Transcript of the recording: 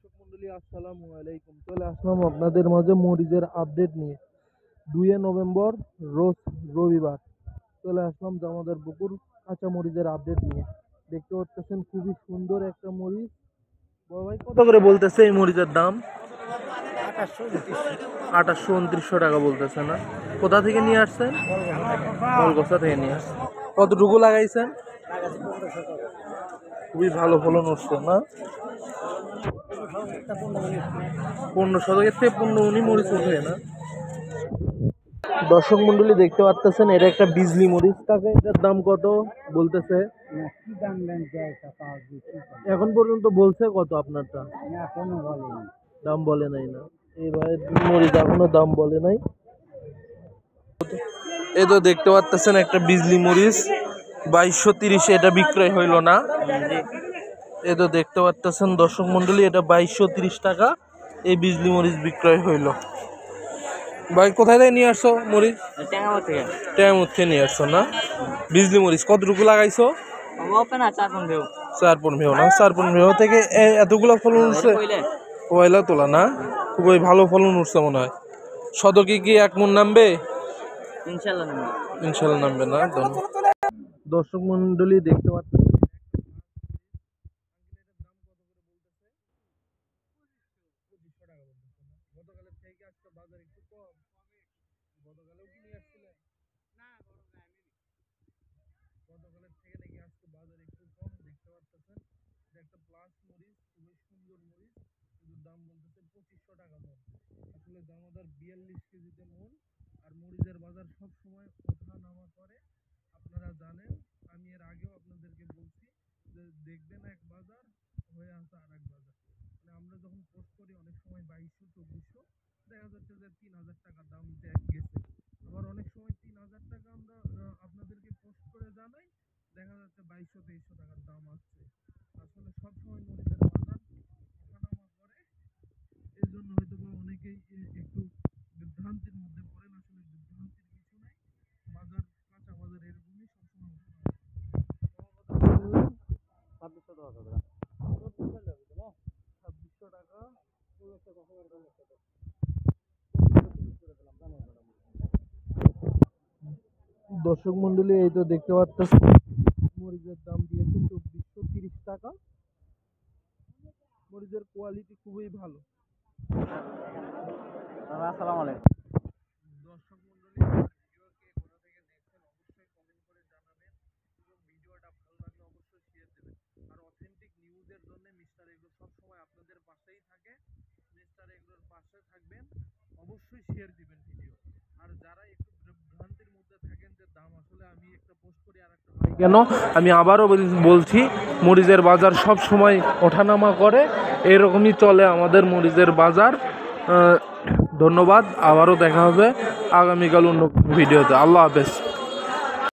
দর্শক মন্ডলী আসসালামু আলাইকুম। চলে আসলাম আপনাদের মাঝে মরিচের আপডেট নিয়ে। 2 নভেম্বর রোজ রবিবার চলে আসলাম জামাদার পুকুর কাঁচা মরিচের আপডেট নিয়ে। দেখতে পাচ্ছেন খুবই সুন্দর একটা মরিচ। বড় ভাই কত করে বলতেছে এই মরিচের দাম? 2800-2900 টাকা বলতেছে না? কোথা থেকে নিয়ে আসছেন? কলকাতা থেকে নিয়ে আসছেন। কতটুকু লাগাইছেন? খুবই ভালো ফলন হচ্ছে না? 15 শতকের থেকে 15 মরিচ ওঠে না? দর্শক মন্ডলী দেখতে পাচ্ছেন এটা একটা বিজলি মরিচ। কাকা এটার দাম কত বলতেছে? এখন পর্যন্ত বলছে কত আপনারটা? দাম বলে নাই না? এইভাবে মরিচ এখনো দাম বলে নাই। এই তো দেখতে পাচ্ছেন একটা বিজলি মরিচ 2230, এটা বিক্রয় হইল না। এই তো দেখতে পাচ্ছেন দর্শক মন্ডলী এটা 2230 টাকা এই বিজলি মরিচ বিক্রয় হইল। ভাই কোথায় থেকে নিয়ে আসছো মরিচ? ট্যাঙ্গামুর থেকে নিয়ে আসছো না? বিজলি মরিচ কতটুকু লাগাইছো? 4-15 না? 4-15 থেকে এতগুলো ফলন উঠছে? পয়লা তোলা না? খুবই ভালো ফলন উঠছে মনে হয়। শতকে কি 1 মণ নামবে? ইনশাল্লাহ নামবে না? দর্শক মন্ডলী দেখতে পাচ্ছেন গতকালের থেকে আজকে বাজার একটু কম। গতকালেও কি নিয়ে আসছিলেন? গতকালের থেকে নাকি আজকে বাজার একটু কম। দেখতে পাচ্ছেন এটা একটা প্লাস মরিচ, খুবই সুন্দর মরিচ, কিন্তু দাম বলতেছে 2500 টাকা মন। আসলে দানাদার 42 কেজিতে মন। আর মরিচের বাজার সব সময় ওঠা নামা করে, আপনারা জানেন। আমি এর আগেও আপনাদেরকে বলছি যে দেখবেন এক বাজার হয়ে আসে আর এক বাজার। মানে আমরা যখন পোস্ট করি অনেক সময় 2200-2400 দেখা যাচ্ছে যে 3000 টাকা দাম গেছে। আবার অনেক সময় 3000 টাকা আমরা আপনাদেরকে পোস্ট করে জানাই, দেখা যাচ্ছে 2200-2300 টাকার দাম আসছে। আসলে সবসময় মরিচের বাজার ওঠানামা করে, এই জন্য হয়তো বা অনেকেই একটু বিভ্রান্তির মধ্যে পড়েন। আসলে বিভ্রান্তির কিছু নাই, বাজার কাঁচা বাজার এরকমই সবসময় ওঠানামা। 2600 টাকা। দর্শক মন্ডলী এই তো দেখতে পাচ্ছেন মরিচের দাম দিয়েছে 2430 টাকা। মরিচের কোয়ালিটি খুবই ভালো। আসসালামু আলাইকুম। দর্শক মন্ডলী ভিডিওকে কোথা থেকে দেখছেন অবশ্যই কমেন্ট করে জানাবেন এবং ভিডিওটা ভালো লাগলে অবশ্যই শেয়ার দেবেন। আর অথেন্টিক নিউজের জন্য মিস্টার এগ্রো সবসময় আপনাদের পাশেই থাকে। মিস্টার এগ্রোর পাশে থাকবেন, অবশ্যই শেয়ার দিবেন ভিডিও। আর যারা একটু ভ্রান্তির মধ্যে থাকেন যে দাম আসলে আমি একটা পোস্ট করি আর একটা কেন, আমি আবারও বলছি মরিচের বাজার সব সময় ওঠানামা করে, এরকমই চলে আমাদের মরিচের বাজার। ধন্যবাদ, আবারও দেখা হবে আগামীকাল অন্য ভিডিওতে। আল্লাহ হাফেজ।